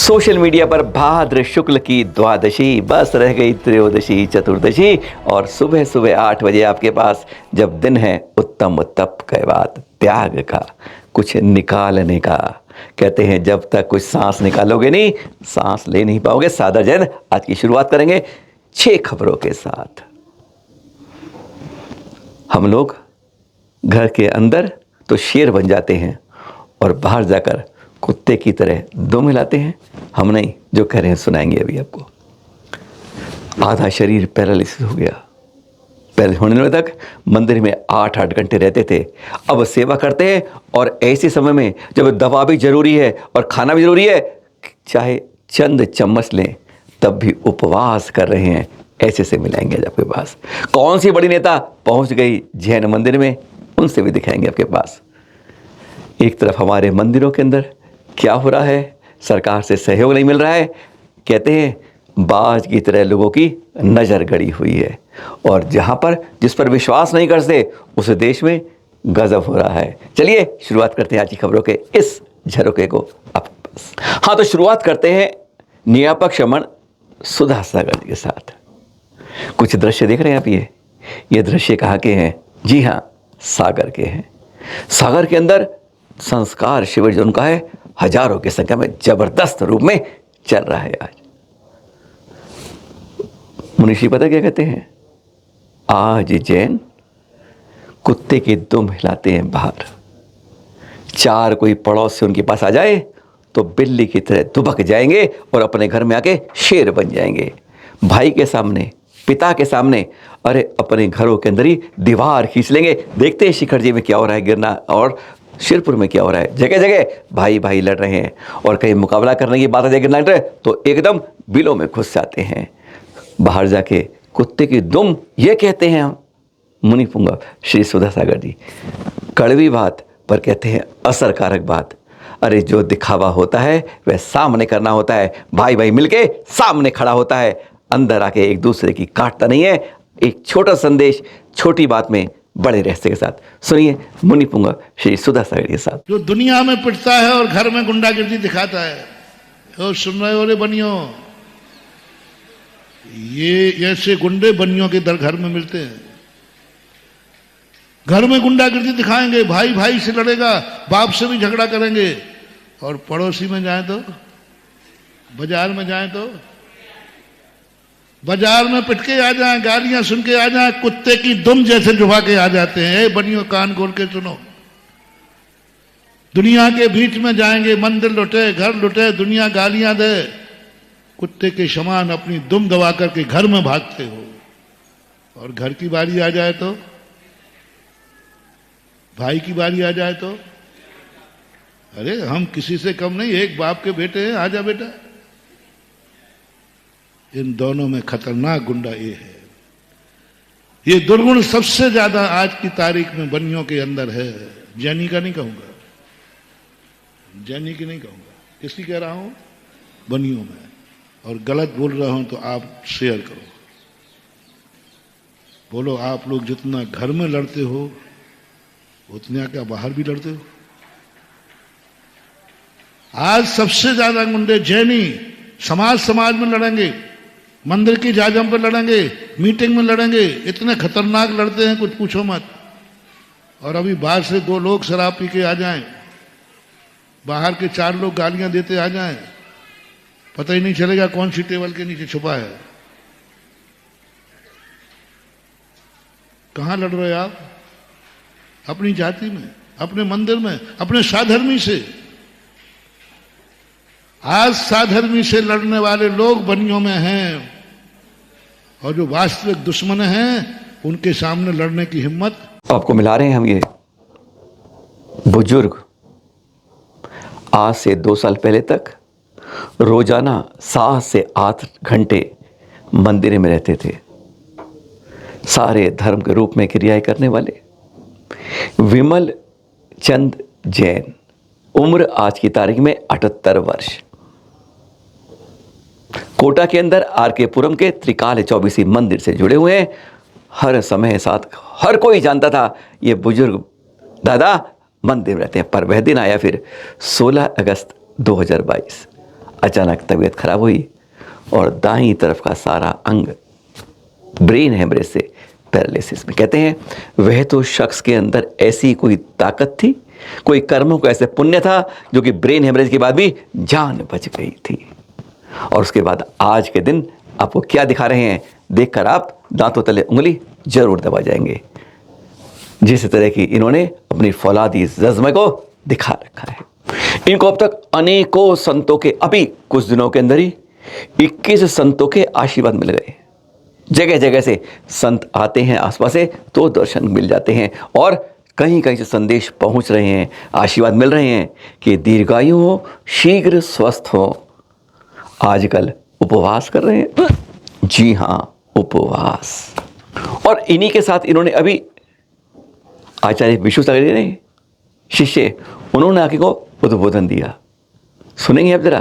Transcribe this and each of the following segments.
Social media पर भाद्र शुक्ल की द्वादशी, बस रह गई त्रयोदशी चतुर्दशी और सुबह सुबह 8 बजे आपके पास जब दिन है उत्तम तप के बाद त्याग का, कुछ निकालने का। कहते हैं जब तक कुछ सांस निकालोगे नहीं, सांस ले नहीं पाओगे। सादर जैन आज की शुरुआत करेंगे 6 खबरों के साथ। हम लोग घर के अंदर तो शेर बन जाते हैं और बाहर जाकर कुत्ते की तरह दुम हिलाते हैं। हम नहीं, जो कह रहे हैं सुनाएंगे अभी आपको। आधा शरीर पैरालिसिस हो गया। पहले होने तक मंदिर में 8-8 घंटे रहते थे, अब सेवा करते हैं और ऐसे समय में जब दवा भी जरूरी है और खाना भी जरूरी है, चाहे चंद चम्मच लें तब भी उपवास कर रहे हैं। ऐसे से मिलाएंगे आज आपके पास। कौन सी बड़ी नेता पहुंच गई जैन मंदिर में, उनसे भी दिखाएंगे आपके पास। एक तरफ हमारे मंदिरों के अंदर क्या हो रहा है, सरकार से सहयोग नहीं मिल रहा है। कहते हैं बाज की तरह लोगों की नज़र गड़ी हुई है और जहां पर जिस पर विश्वास नहीं करते उस देश में गजब हो रहा है। चलिए शुरुआत करते हैं आज की खबरों के इस झरोके को आपके पास। हाँ, तो शुरुआत करते हैं नियापक शमन सुधा सागर जी के साथ। कुछ दृश्य देख रहे हैं आप, ये दृश्य कहाँ के हैं? जी हाँ, सागर के हैं। सागर के अंदर संस्कार शिविर जो उनका है, हजारों की संख्या में जबरदस्त रूप में चल रहा है आज। मुनीषी पता क्या कहते हैं? आज जैन कुत्ते की दुम हिलाते हैं बाहर। 4 कोई पड़ोस से उनके पास आ जाए तो बिल्ली की तरह दुबक जाएंगे और अपने घर में आके शेर बन जाएंगे। भाई के सामने, पिता के सामने, अरे अपने घरों के अंदर ही दीवार खींच लेंगे। देखते हैं शिखर जी में क्या हो रहा है, गिरना, और शिरपुर में क्या हो रहा है। जगह जगह भाई भाई लड़ रहे हैं और कहीं मुकाबला करने की बात आ जाए लड़ रहे तो एकदम बिलों में घुस जाते हैं। बाहर जाके कुत्ते की दुम, ये कहते हैं हम मुनि पुंगा श्री सुधा सागर जी। कड़वी बात पर कहते हैं असरकारक बात। अरे जो दिखावा होता है वह सामने करना होता है। भाई भाई मिलके सामने खड़ा होता है, अंदर आके एक दूसरे की काटता नहीं है। एक छोटा संदेश छोटी बात में बड़े रहस्य के साथ सुनिए मुनि पुंगा श्री सुधा सागर के साथ। जो दुनिया में पिटता है और घर में गुंडागिर्दी दिखाता है, और सुन रहे हो रे बनियों, ये ऐसे गुंडे बनियों के दर घर में मिलते हैं। घर में गुंडागिर्दी दिखाएंगे, भाई भाई से लड़ेगा, बाप से भी झगड़ा करेंगे, और पड़ोसी में जाए तो, बाजार में जाए तो, बाजार में पिटके आ जाएं, गालियां सुन के आ जाएं, कुत्ते की दुम जैसे डुबा के आ जाते हैं। ए बनियों, कान खोल के सुनो। दुनिया के बीच में जाएंगे, मंदिर लुटे, घर लुटे, दुनिया गालियां दे, कुत्ते के समान अपनी दुम दबा करके घर में भागते हो। और घर की बारी आ जाए तो, भाई की बारी आ जाए तो, अरे हम किसी से कम नहीं, एक बाप के बेटे हैं, आजा बेटा। इन दोनों में खतरनाक गुंडा ये है। ये दुर्गुण सबसे ज्यादा आज की तारीख में बनियों के अंदर है। जैनी का नहीं कहूंगा, जैनी की नहीं कहूंगा, किसकी कह रहा हूं? बनियों में। और गलत बोल रहा हूं तो आप शेयर करो, बोलो। आप लोग जितना घर में लड़ते हो उतना क्या बाहर भी लड़ते हो? आज सबसे ज्यादा गुंडे जैनी समाज में लड़ेंगे, मंदिर की जाजम पर लड़ेंगे, मीटिंग में लड़ेंगे। इतने खतरनाक लड़ते हैं कुछ पूछो मत। और अभी बाहर से 2 लोग शराब पी के आ जाएं, बाहर के 4 लोग गालियां देते आ जाएं, पता ही नहीं चलेगा कौन सी टेबल के नीचे छुपा है। कहां लड़ रहे आप? अपनी जाति में, अपने मंदिर में, अपने साधर्मी से। आज साधर्मी से लड़ने वाले लोग बनियों में हैं, और जो वास्तविक दुश्मन हैं उनके सामने लड़ने की हिम्मत। आपको मिला रहे हैं हम ये बुजुर्ग आज से 2 साल पहले तक रोजाना 7 से 8 घंटे मंदिर में रहते थे। सारे धर्म के रूप में क्रियाएं करने वाले विमल चंद जैन, उम्र आज की तारीख में 78 वर्ष, कोटा के अंदर आरके पुरम के त्रिकाल चौबीसी मंदिर से जुड़े हुए हैं। हर समय साथ हर कोई जानता था ये बुजुर्ग दादा मंदिर में रहते हैं। पर वह दिन आया फिर 16 अगस्त 2022। अचानक तबीयत खराब हुई और दाईं तरफ का सारा अंग ब्रेन हेमरेज से पैरालिसिस में। कहते हैं वह तो शख्स के अंदर ऐसी कोई ताकत थी, कोई कर्मों का ऐसे पुण्य था जो कि ब्रेन हेमरेज के बाद भी जान बच गई थी। और उसके बाद आज के दिन आपको क्या दिखा रहे हैं, देखकर आप दांतों तले उंगली जरूर दबा जाएंगे। जिस तरह की इन्होंने अपनी फौलादी जज्मे को दिखा रखा है। इनको अब तक अनेकों संतों के, अभी कुछ दिनों के अंदर ही 21 संतों के आशीर्वाद मिल गए। जगह जगह से संत आते हैं आसपास से तो दर्शन मिल जाते हैं और कहीं कहीं से संदेश पहुंच रहे हैं, आशीर्वाद मिल रहे हैं कि दीर्घायु हो, शीघ्र स्वस्थ हो। आजकल उपवास कर रहे हैं, जी हाँ उपवास। और इन्हीं के साथ इन्होंने अभी आचार्य विष्णु सागर ने शिष्य, उन्होंने आके को उद्बोधन दिया। सुनेंगे आप जरा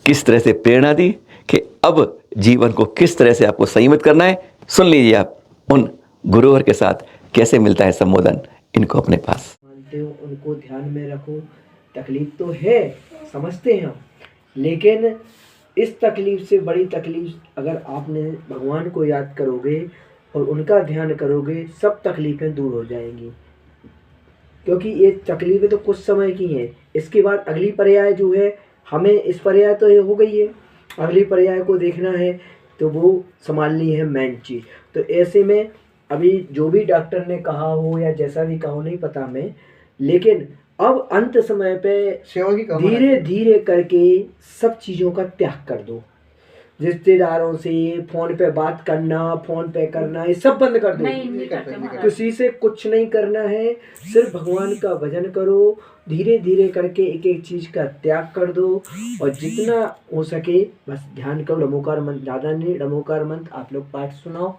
किस तरह से प्रेरणा दी कि अब जीवन को किस तरह से आपको संयमित करना है। सुन लीजिए आप उन गुरुवर के साथ कैसे मिलता है संबोधन इनको अपने पास। मानते हो, उनको ध्यान में रखो। तकलीफ तो है, समझते हैं हम, लेकिन इस तकलीफ से बड़ी तकलीफ अगर आपने भगवान को याद करोगे और उनका ध्यान करोगे, सब तकलीफें दूर हो जाएंगी। क्योंकि ये तकलीफें तो कुछ समय की हैं, इसके बाद अगली पर्याय जो है, हमें इस पर्याय तो ये हो गई है, अगली पर्याय को देखना है तो वो संभालनी है मेन चीज़। तो ऐसे में अभी जो भी डॉक्टर ने कहा हो या जैसा भी कहा हो नहीं पता हमें, लेकिन अब अंत समय पे धीरे धीरे करके सब चीज़ों का त्याग कर दो। रिश्तेदारों से फ़ोन पे बात करना, फ़ोन पे करना, ये सब बंद कर दो। नहीं करते। किसी से कुछ नहीं करना है, सिर्फ भगवान का भजन करो। धीरे धीरे करके एक एक चीज़ का त्याग कर दो और जितना हो सके बस ध्यान करो। नमोकार मंत्र, ज़्यादा नहीं, नमोकार मंत्र आप लोग पाठ सुनाओ,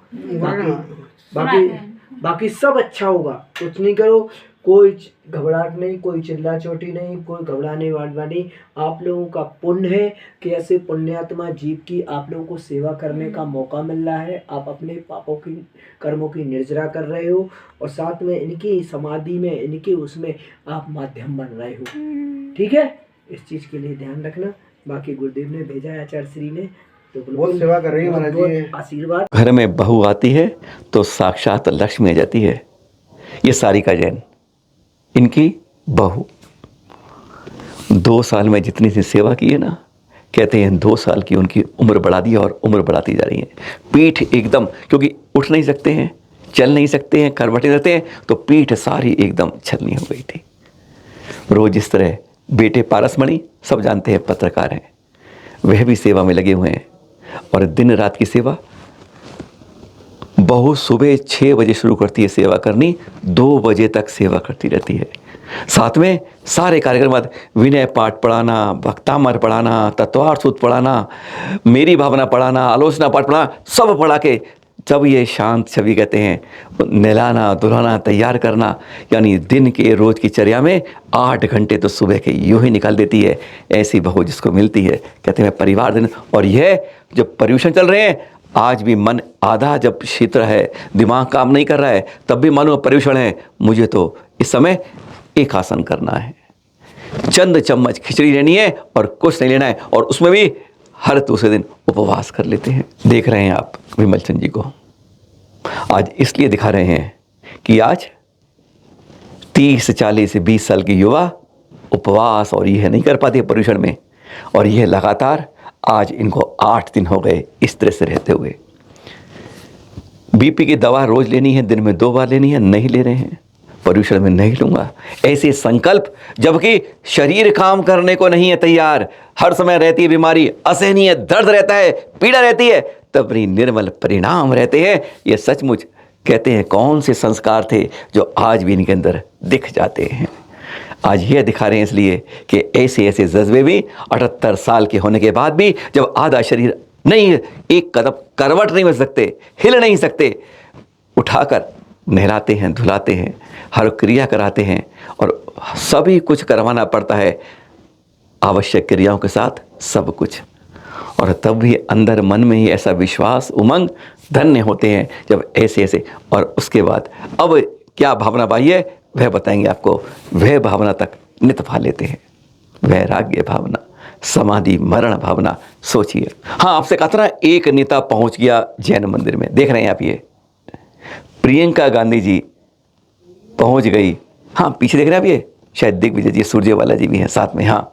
बाकी सब अच्छा होगा। कुछ नहीं करो, कोई घबराहट नहीं, कोई चिल्ला चोटी नहीं, कोई घबराने वाली। आप लोगों का पुण्य है कि ऐसे पुण्यात्मा जीव की आप लोगों को सेवा करने का मौका मिल रहा है। आप अपने पापों की, कर्मों की निर्जरा कर रहे हो और साथ में इनकी समाधि में, इनके उसमें आप माध्यम बन रहे हो। ठीक है, इस चीज़ के लिए ध्यान रखना। बाकी गुरुदेव ने भेजा है, आचार्य श्री ने, तो बहुत सेवा कर रही है महाराज जी, आशीर्वाद। घर में बहू आती है तो साक्षात लक्ष्मी आ जाती है। ये सारिका जैन, इनकी बहू 2 साल में जितनी सी सेवा की है ना, कहते हैं 2 साल की उनकी उम्र बढ़ा दी और उम्र बढ़ाती जा रही है। पीठ एकदम, क्योंकि उठ नहीं सकते हैं, चल नहीं सकते हैं, करवटें रहते हैं, तो पीठ सारी एकदम छलनी हो गई थी। रोज इस तरह बेटे पारसमणि, सब जानते हैं पत्रकार हैं, वह भी सेवा में लगे हुए हैं और दिन रात की सेवा। बहू सुबह 6 बजे शुरू करती है सेवा करनी, 2 बजे तक सेवा करती रहती है। साथ में सारे कार्यक्रम बाद विनय पाठ पढ़ाना, भक्तामर पढ़ाना, तत्वार्थ सूत्र पढ़ाना, मेरी भावना पढ़ाना, आलोचना पाठ पढ़ाना, सब पढ़ा के जब ये शांत छवि कहते हैं, नहलाना धुलाना तैयार करना, यानी दिन के रोज की चर्या में 8 घंटे तो सुबह के यूं ही निकाल देती है। ऐसी बहू जिसको मिलती है, कहते हैं परिवार दिन। और यह जब पर्यूषण चल रहे हैं, आज भी मन आधा जब शीतल है, दिमाग काम नहीं कर रहा है, तब भी मानो पर्यूषण है, मुझे तो इस समय एक आसन करना है, चंद चम्मच खिचड़ी लेनी है और कुछ नहीं लेना है। और उसमें भी हर दूसरे दिन उपवास कर लेते हैं। देख रहे हैं आप विमल चंद जी को, आज इसलिए दिखा रहे हैं कि आज 30, 40, 20 साल की युवा उपवास और यह नहीं कर पाती पर्यूषण में, और यह लगातार आज इनको 8 दिन हो गए इस तरह से रहते हुए। बीपी की दवा रोज लेनी है, दिन में 2 बार लेनी है, नहीं ले रहे हैं, पर्यूषण में नहीं लूंगा, ऐसे संकल्प, जबकि शरीर काम करने को नहीं है तैयार, हर समय रहती है बीमारी, असहनीय दर्द रहता है, पीड़ा रहती है, तब भी निर्मल परिणाम रहते हैं। ये सचमुच कहते हैं कौन से संस्कार थे जो आज भी इनके अंदर दिख जाते हैं। आज यह दिखा रहे हैं इसलिए कि ऐसे ऐसे जज्बे भी 78 साल के होने के बाद भी, जब आधा शरीर नहीं, एक कदम करवट नहीं बच सकते, हिल नहीं सकते, उठाकर नहलाते हैं, धुलाते हैं, हर क्रिया कराते हैं और सभी कुछ करवाना पड़ता है आवश्यक क्रियाओं के साथ सब कुछ। और तब भी अंदर मन में ही ऐसा विश्वास, उमंग, धन्य होते हैं जब ऐसे ऐसे। और उसके बाद अब क्या भावना पाई है वह बताएंगे आपको। वह भावना तक नित पा लेते हैं, वैराग्य भावना, समाधि मरण भावना सोचिए। हाँ, आपसे कहा था ना, एक नेता पहुंच गया जैन मंदिर में, देख रहे हैं आप, ये प्रियंका गांधी जी पहुंच गई। हाँ, पीछे देख रहे हैं आप, ये शायद दिग्विजय जी, सुरजेवाला जी भी हैं साथ में। हाँ,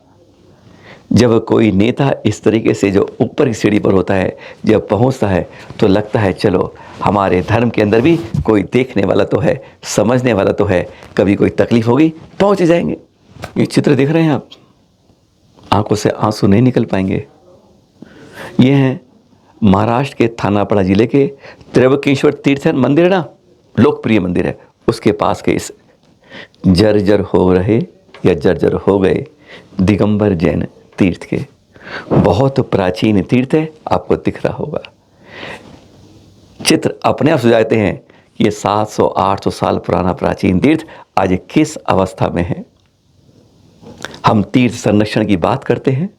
जब कोई नेता इस तरीके से जो ऊपर की सीढ़ी पर होता है, जब पहुंचता है तो लगता है चलो हमारे धर्म के अंदर भी कोई देखने वाला तो है, समझने वाला तो है, कभी कोई तकलीफ होगी पहुंच जाएंगे। ये चित्र देख रहे हैं आप, आंखों से आंसू नहीं निकल पाएंगे। ये हैं महाराष्ट्र के थानापड़ा जिले के त्र्यंबकेश्वर तीर्थ मंदिर है ना, लोकप्रिय मंदिर है, उसके पास के इस जर्जर हो रहे या जर्जर हो गए दिगंबर जैन तीर्थ के, बहुत प्राचीन तीर्थ है, आपको दिख रहा होगा। चित्र अपने आप सुझाते हैं कि ये 700-800 साल पुराना प्राचीन तीर्थ आज किस अवस्था में है। हम तीर्थ संरक्षण की बात करते हैं,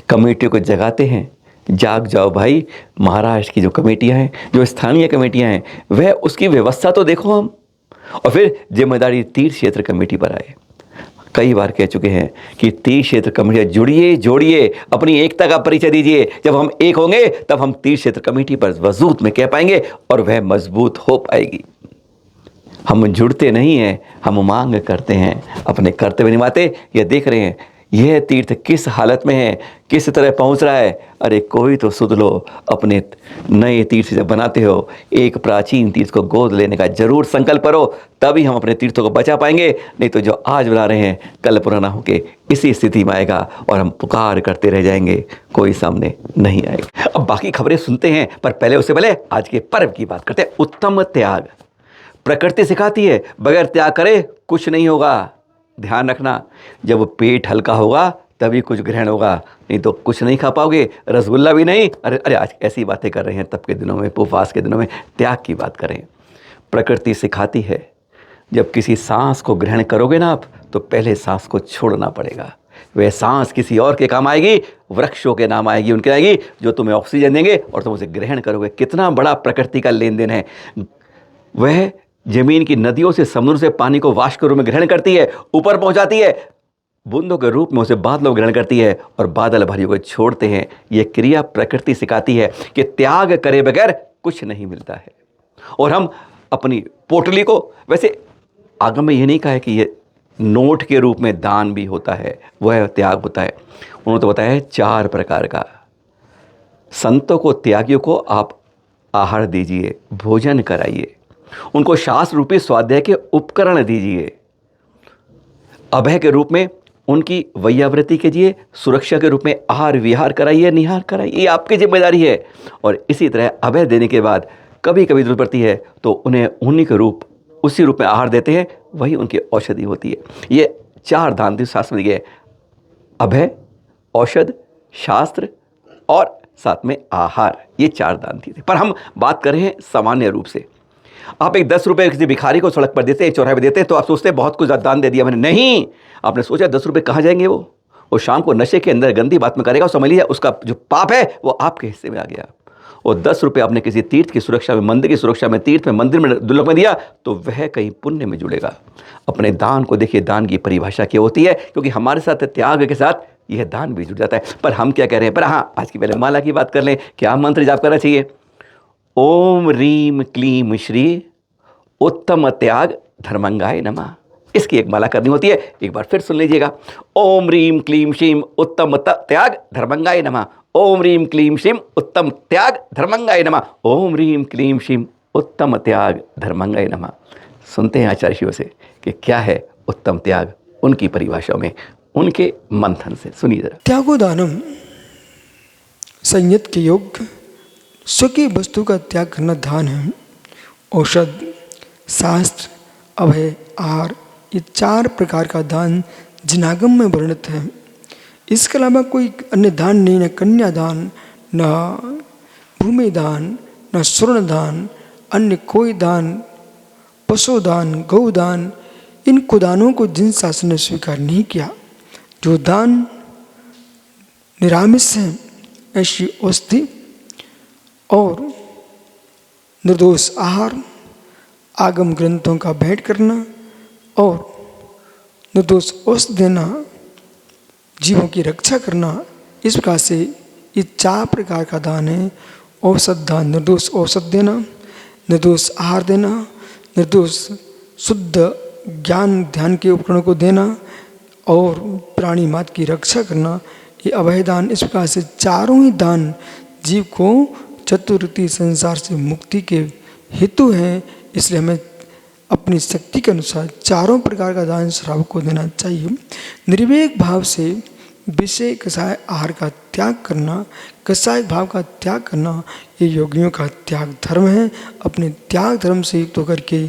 कमेटियों को जगाते हैं, जाग जाओ भाई। महाराष्ट्र की जो कमेटियां हैं, जो स्थानीय कमेटियां हैं, वह उसकी व्यवस्था तो देखो हम, और फिर जिम्मेदारी तीर्थ क्षेत्र कमेटी पर आए। कई बार कह चुके हैं कि तीर्थ क्षेत्र कमेटी जुड़िए, जोड़िए, अपनी एकता का परिचय दीजिए। जब हम एक होंगे तब हम तीर्थ क्षेत्र कमेटी पर वजूद में कह पाएंगे और वह मजबूत हो पाएगी। हम जुड़ते नहीं हैं, हम मांग करते हैं, अपने कर्तव्य निभाते। ये देख रहे हैं यह तीर्थ किस हालत में है, किस तरह पहुंच रहा है। अरे कोई तो सुध लो, अपने नए तीर्थ जब बनाते हो, एक प्राचीन तीर्थ को गोद लेने का जरूर संकल्प करो, तभी हम अपने तीर्थों को बचा पाएंगे। नहीं तो जो आज बना रहे हैं कल पुराना होके इसी स्थिति में आएगा और हम पुकार करते रह जाएंगे, कोई सामने नहीं आएगा। अब बाकी खबरें सुनते हैं, पर पहले उससे पहले आज के पर्व की बात करते हैं। उत्तम त्याग। प्रकृति सिखाती है बगैर त्याग करे कुछ नहीं होगा। ध्यान रखना, जब पेट हल्का होगा तभी कुछ ग्रहण होगा, नहीं तो कुछ नहीं खा पाओगे, रसगुल्ला भी नहीं। अरे अरे आज ऐसी बातें कर रहे हैं, तब के दिनों में, उपवास के दिनों में त्याग की बात करें। प्रकृति सिखाती है जब किसी सांस को ग्रहण करोगे ना आप, तो पहले सांस को छोड़ना पड़ेगा। वह सांस किसी और के काम आएगी, वृक्षों के नाम आएगी, उनके आएगी जो तुम्हें ऑक्सीजन देंगे और तुम उसे ग्रहण करोगे। कितना बड़ा प्रकृति का लेन देन है। वह जमीन की नदियों से, समुद्र से पानी को वाष्प के रूप में ग्रहण करती है, ऊपर पहुंचाती है, बूंदों के रूप में उसे बादलों ग्रहण करती है और बादल भरियों को छोड़ते हैं। यह क्रिया प्रकृति सिखाती है कि त्याग करे बगैर कुछ नहीं मिलता है। और हम अपनी पोटली को, वैसे आगम में यह नहीं कहा है कि यह नोट के रूप में दान भी होता है, वह त्याग होता है। उन्होंने तो बताया है 4 प्रकार का। संतों को, त्यागियों को आप आहार दीजिए, भोजन कराइए, उनको शास्त्र रूपी स्वाध्याय के उपकरण दीजिए, अभय के रूप में उनकी वैयावृत्ति कीजिए, सुरक्षा के रूप में आहार विहार कराइए, निहार कराइए, ये आपकी जिम्मेदारी है। और इसी तरह अभय देने के बाद कभी कभी जरूरत पड़ती है तो उन्हें उन्हीं के रूप, उसी रूप में आहार देते हैं, वही उनकी औषधि होती है। ये 4 दान थे शास्त्र में दिए, अभय, औषध, शास्त्र और साथ में आहार, ये 4 दान दिए थे। पर हम बात कर रहे हैं सामान्य रूप से। आप एक 10 रुपये किसी भिखारी को सड़क पर देते हैं, चौराहे पर देते हैं, तो आप सोचते हैं बहुत कुछ दान दे दिया मैंने। नहीं, आपने सोचा 10 रुपये कहाँ जाएंगे, वो शाम को नशे के अंदर गंदी बात में करेगा, समझ लीजिए उसका जो पाप है वो आपके हिस्से में आ गया। और 10 रुपये आपने किसी तीर्थ की सुरक्षा में, मंदिर की सुरक्षा में, तीर्थ में, मंदिर में, दुर्लभ में दिया, तो वह कहीं पुण्य में जुड़ेगा। अपने दान को देखिए, दान की परिभाषा क्या होती है, क्योंकि हमारे साथ त्याग के साथ यह दान भी जुड़ जाता है। पर हम क्या कह रहे हैं, पर हाँ, आज की पहले माला की बात कर लें। क्या मंत्र जाप करना चाहिए? ओम रीम क्लीम श्री उत्तम त्याग धर्मंगाय नमः। इसकी एक माला करनी होती है, एक बार फिर सुन लीजिएगा। ओम रीम क्लीम श्रीम उत्तम त्याग धर्मंगाय नमः। ओम रीम क्लीम श्रीम उत्तम त्याग धर्मंगाय नमः। ओम रीम क्लीम श्रीम उत्तम त्याग धर्मंगाय नमः। सुनते हैं आचार्य शिव से कि क्या है उत्तम त्याग, उनकी परिभाषा में, उनके मंथन से सुनिए जरा। त्यागोदानम संयत के योग स्वकीय वस्तु का त्याग करना दान है। औषध, शास्त्र, अभय, आहार, ये 4 प्रकार का दान जिनागम में वर्णित है। इसके अलावा कोई अन्य दान नहीं, न कन्यादान, न भूमि दान, न स्वर्ण दान, अन्य कोई दान, पशुदान, गौदान, इन कुदानों को जिन शासन ने स्वीकार नहीं किया। जो दान निरामिष है, ऐसी औषधि और निर्दोष आहार, आगम ग्रंथों का भेंट करना और निर्दोष औषधि देना, जीवों की रक्षा करना, इस प्रकार से ये 4 प्रकार का दान है। औसत दान, निर्दोष औसत देना, निर्दोष आहार देना, निर्दोष शुद्ध ज्ञान ध्यान के उपकरणों को देना और प्राणी मात्र की रक्षा करना, ये अभय दान। इस प्रकार से चारों ही दान जीव को चतुर्थी संसार से मुक्ति के हेतु हैं। इसलिए हमें अपनी शक्ति के अनुसार चारों प्रकार का दान श्रावक को देना चाहिए। निर्वेक भाव से विषय कषाय आहार का त्याग करना, कषाय भाव का त्याग करना, ये योगियों का त्याग धर्म है। अपने त्याग धर्म से युक्त होकर के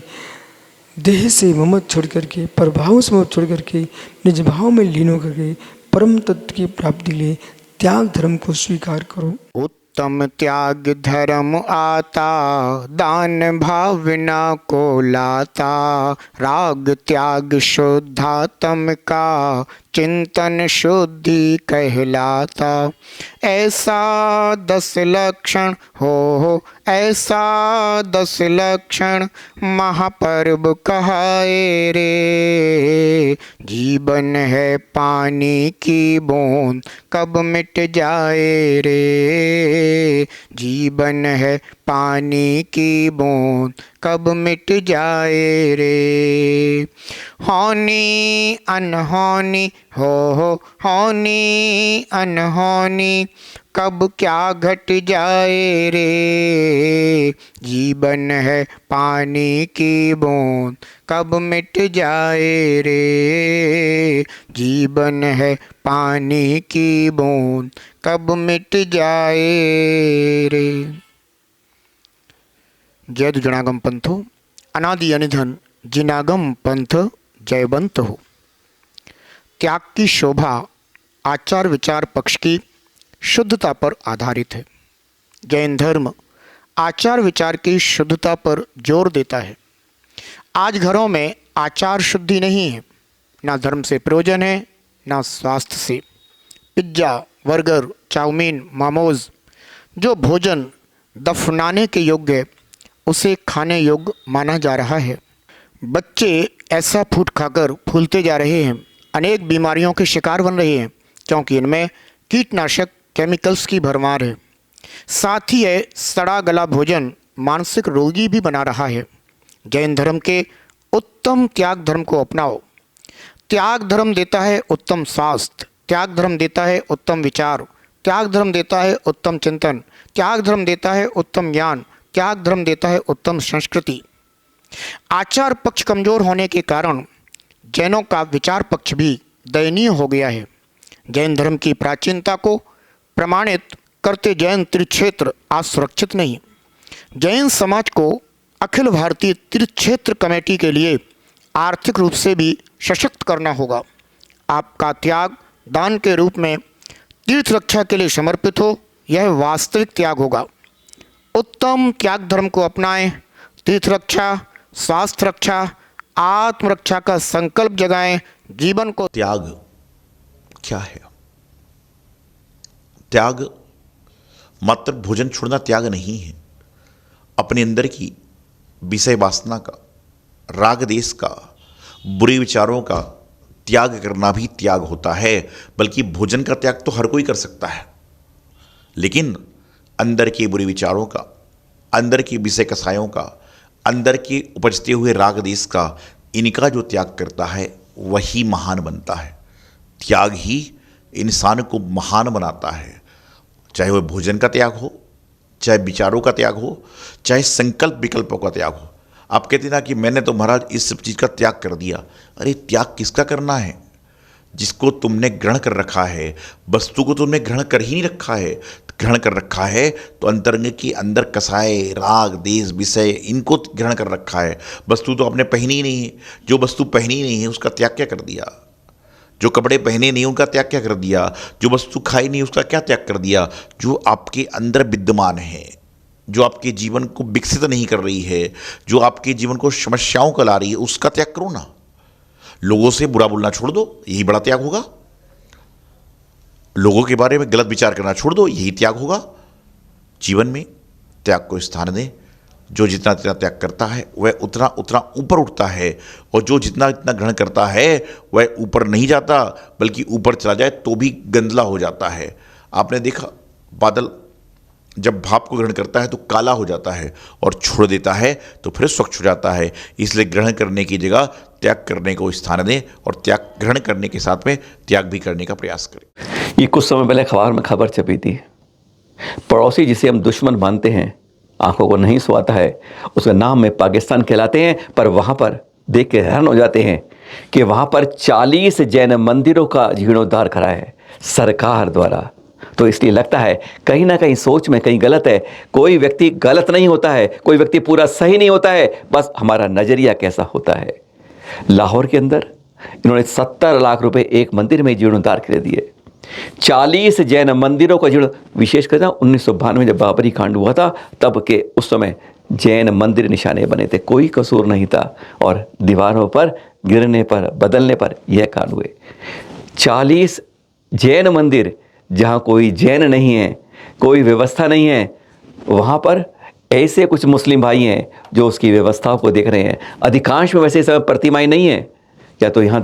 देह से ममत छोड़ करके, परभाव से ममत छोड़ करके, निज भाव में लीन होकर के परम तत्व की प्राप्ति के लिए त्याग धर्म को स्वीकार करो। उत्तम त्याग धर्म आता, दान भावना को लाता, राग त्याग शुद्धात्म का, चिंतन शुद्धि कहलाता। ऐसा 10 लक्षण हो, ऐसा 10 लक्षण महापर्व कहाए रे। जीवन है पानी की बूंद कब मिट जाए रे। जीवन है पानी की बूंद कब मिट जाए रे। होनी अनहोनी हो, होनी अनहोनी कब क्या घट जाए रे। जीवन है पानी की बूंद कब मिट जाए रे। जीवन है पानी की बूंद कब मिट जाए रे। जय दुजनागम पंथो, अनादि अनिधन जिनागम पंथ जयवंत हो। त्याग की शोभा आचार विचार पक्ष की शुद्धता पर आधारित है। जैन धर्म आचार विचार की शुद्धता पर जोर देता है। आज घरों में आचार शुद्धि नहीं है, ना धर्म से प्रयोजन है, ना स्वास्थ्य से। पिज्जा, बर्गर, चाउमीन, मोमोज, जो भोजन दफनाने के योग्य है उसे खाने योग्य माना जा रहा है। बच्चे ऐसा फूड खाकर फूलते जा रहे हैं, अनेक बीमारियों के शिकार बन रहे हैं, क्योंकि इनमें कीटनाशक केमिकल्स की भरमार है। साथ ही यह सड़ा गला भोजन मानसिक रोगी भी बना रहा है। जैन धर्म के उत्तम त्याग धर्म को अपनाओ। त्याग धर्म देता है उत्तम स्वास्थ्य, त्याग धर्म देता है उत्तम विचार, त्याग धर्म देता है उत्तम चिंतन, त्याग धर्म देता है उत्तम ज्ञान, त्याग धर्म देता है उत्तम संस्कृति। आचार पक्ष कमजोर होने के कारण जैनों का विचार पक्ष भी दयनीय हो गया है। जैन धर्म की प्राचीनता को प्रमाणित करते जैन त्रिक्षेत्र आज सुरक्षित नहीं। जैन समाज को अखिल भारतीय त्रिक्षेत्र कमेटी के लिए आर्थिक रूप से भी सशक्त करना होगा। आपका त्याग दान के रूप में तीर्थ रक्षा के लिए समर्पित हो, यह वास्तविक त्याग होगा। उत्तम त्याग धर्म को अपनाएं। तीर्थ रक्षा, स्वास्थ्य रक्षा, आत्मरक्षा का संकल्प जगाएं। जीवन को त्याग क्या है? त्याग मात्र भोजन छोड़ना त्याग नहीं है। अपने अंदर की विषय वासना का, राग देश का, बुरे विचारों का त्याग करना भी त्याग होता है। बल्कि भोजन का त्याग तो हर कोई कर सकता है, लेकिन अंदर के बुरे विचारों का, अंदर की विषय कसायों का, अंदर के उपजते हुए राग देश का, इनका जो त्याग करता है वही महान बनता है। त्याग ही इंसान को महान बनाता है। चाहे वह भोजन का त्याग हो, चाहे विचारों का त्याग हो, चाहे संकल्प विकल्पों का त्याग हो। आप कहते ना कि मैंने तो महाराज इस सब चीज़ का त्याग कर दिया। अरे त्याग किसका करना है? जिसको तुमने ग्रहण कर रखा है, वस्तु को तुमने ग्रहण कर ही नहीं रखा है। ग्रहण कर रखा है तो अंतरंग के अंदर कसाए, राग देश, विषय, इनको ग्रहण कर रखा है। वस्तु तो आपने पहनी ही नहीं है। जो वस्तु पहनी नहीं है उसका त्याग क्या कर दिया? जो कपड़े पहने नहीं उनका त्याग क्या कर दिया? जो वस्तु खाई नहीं उसका क्या त्याग कर दिया? जो आपके अंदर विद्यमान है, जो आपके जीवन को विकसित नहीं कर रही है, जो आपके जीवन को समस्याओं को ला रही है, उसका त्याग करो ना। लोगों से बुरा बोलना छोड़ दो, यही बड़ा त्याग होगा। लोगों के बारे में गलत विचार करना छोड़ दो, यही त्याग होगा। जीवन में त्याग को स्थान दें। जो जितना जितना त्याग करता है वह उतना उतना ऊपर उठता है, और जो जितना जितना ग्रहण करता है वह ऊपर नहीं जाता, बल्कि ऊपर चला जाए तो भी गंदला हो जाता है। आपने देखा बादल जब भाप को ग्रहण करता है तो काला हो जाता है और छोड़ देता है तो फिर स्वच्छ हो जाता है। इसलिए ग्रहण करने की जगह त्याग करने को स्थान दें और त्याग ग्रहण करने के साथ में त्याग भी करने का प्रयास करें। ये कुछ समय पहले अखबार में खबर छपी थी, पड़ोसी जिसे हम दुश्मन मानते हैं, आंखों को नहीं सुहाता है, उसके नाम में पाकिस्तान कहलाते हैं, पर वहाँ पर देख के हैरान हो जाते हैं कि वहाँ पर 40 जैन मंदिरों का जीर्णोद्धार करा है सरकार द्वारा। तो इसलिए लगता है कहीं ना कहीं सोच में कहीं गलत है। कोई व्यक्ति गलत नहीं होता है, कोई व्यक्ति पूरा सही नहीं होता है, बस हमारा नज़रिया कैसा होता है। लाहौर के अंदर इन्होंने 70 लाख रुपए एक मंदिर में जीर्णोद्धार कर दिए। 40 जैन मंदिरों का जीर्ण, विशेषकर 1992 जब बाबरी कांड हुआ था तब के उस समय जैन मंदिर निशाने बने थे, कोई कसूर नहीं था, और दीवारों पर गिरने पर बदलने पर यह कांड हुए। 40 जैन मंदिर जहाँ कोई जैन नहीं है, कोई व्यवस्था नहीं है, वहाँ पर ऐसे कुछ मुस्लिम भाई हैं जो उसकी व्यवस्थाओं को देख रहे हैं। अधिकांश में वैसे सब प्रतिमाएं नहीं हैं, या तो यहाँ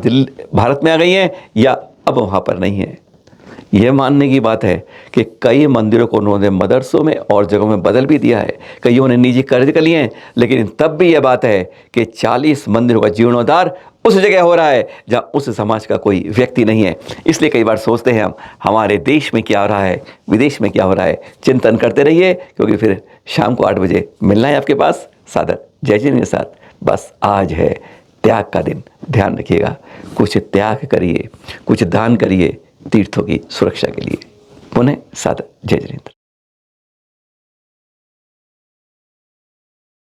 भारत में आ गई हैं या अब वहाँ पर नहीं है। यह मानने की बात है कि कई मंदिरों को उन्होंने मदरसों में और जगहों में बदल भी दिया है, कईयों ने निजी कर्ज कर लिए हैं, लेकिन तब भी यह बात है कि 40 मंदिरों का जीर्णोद्धार उस जगह हो रहा है जहाँ उस समाज का कोई व्यक्ति नहीं है। इसलिए कई बार सोचते हैं हम, हमारे देश में क्या हो रहा है, विदेश में क्या हो रहा है। चिंतन करते रहिए, क्योंकि फिर शाम को 8 बजे मिलना है आपके पास सादर जय जी के साथ। बस आज है त्याग का दिन, ध्यान रखिएगा, कुछ त्याग करिए, कुछ दान करिए तीर्थों की सुरक्षा के लिए। पुनः सादर जय जिनेंद्र।